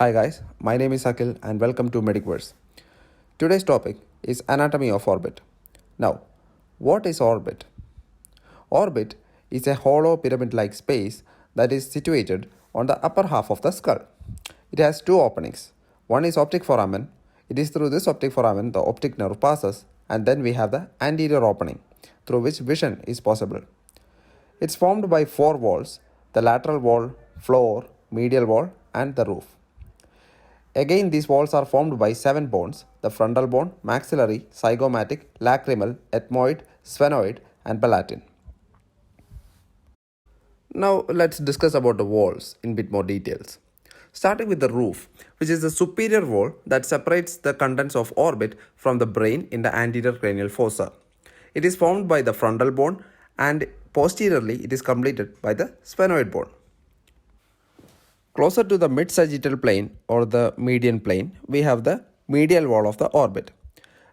Hi guys, my name is Akhil and welcome to Medicverse. Today's topic is anatomy of orbit. Now, what is orbit? Orbit is a hollow pyramid-like space that is situated on the upper half of the skull. It has two openings. One is optic foramen. It is through this optic foramen the optic nerve passes, and then we have the anterior opening through which vision is possible. It's formed by four walls: the lateral wall, floor, medial wall, and the roof. Again, these walls are formed by 7 bones: the frontal bone, maxillary, zygomatic, lacrimal, ethmoid, sphenoid, and palatine. Now let's discuss about the walls in bit more details. Starting with the roof, which is the superior wall that separates the contents of orbit from the brain in the anterior cranial fossa. It is formed by the frontal bone, and posteriorly it is completed by the sphenoid bone. Closer to the mid-sagittal plane or the median plane, we have the medial wall of the orbit.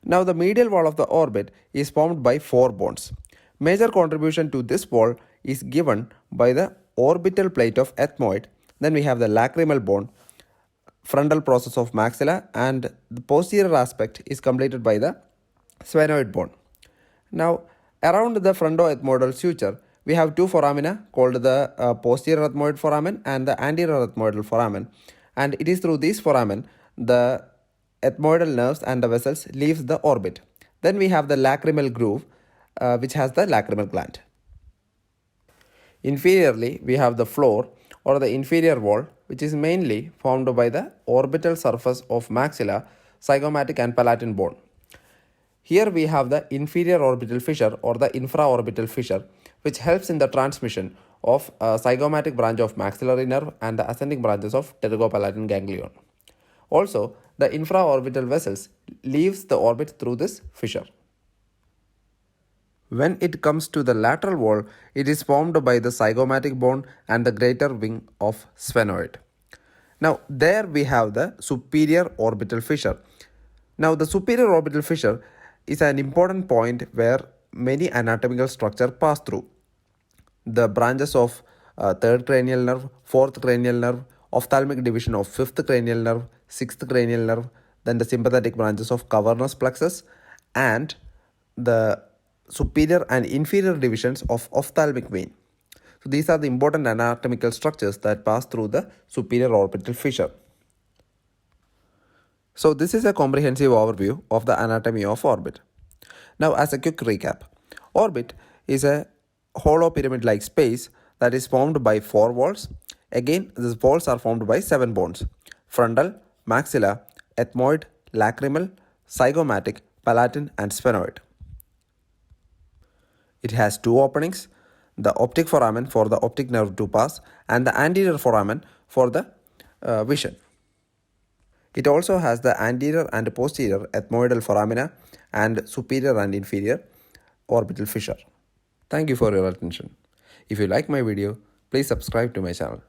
Now the medial wall of the orbit is formed by 4 bones. Major contribution to this wall is given by the orbital plate of ethmoid. Then we have the lacrimal bone, frontal process of maxilla, and the posterior aspect is completed by the sphenoid bone. Now around the fronto-ethmoidal suture, we have two foramina called the posterior ethmoid foramen and the anterior ethmoidal foramen, and it is through these foramen the ethmoidal nerves and the vessels leaves the orbit. Then we have the lacrimal groove which has the lacrimal gland. Inferiorly, we have the floor or the inferior wall, which is mainly formed by the orbital surface of maxilla, zygomatic, and palatine bone. Here we have the inferior orbital fissure or the infraorbital fissure, which helps in the transmission of a zygomatic branch of maxillary nerve and the ascending branches of pterigopalatine ganglion. Also, the infraorbital vessels leaves the orbit through this fissure. When it comes to the lateral wall, it is formed by the zygomatic bone and the greater wing of sphenoid. Now, there we have the superior orbital fissure. Now, the superior orbital fissure is an important point where many anatomical structures pass through. The branches of 3rd cranial nerve, 4th cranial nerve, ophthalmic division of 5th cranial nerve, 6th cranial nerve, then the sympathetic branches of cavernous plexus, and the superior and inferior divisions of ophthalmic vein. So these are the important anatomical structures that pass through the superior orbital fissure. So this is a comprehensive overview of the anatomy of orbit. Now, as a quick recap, orbit is a hollow pyramid-like space that is formed by 4 walls. Again, these walls are formed by 7 bones: frontal, maxilla, ethmoid, lacrimal, zygomatic, palatine, and sphenoid. It has 2 openings: the optic foramen for the optic nerve to pass and the anterior foramen for the vision. It also has the anterior and posterior ethmoidal foramina and superior and inferior orbital fissure. Thank you for your attention. If you like my video, please subscribe to my channel.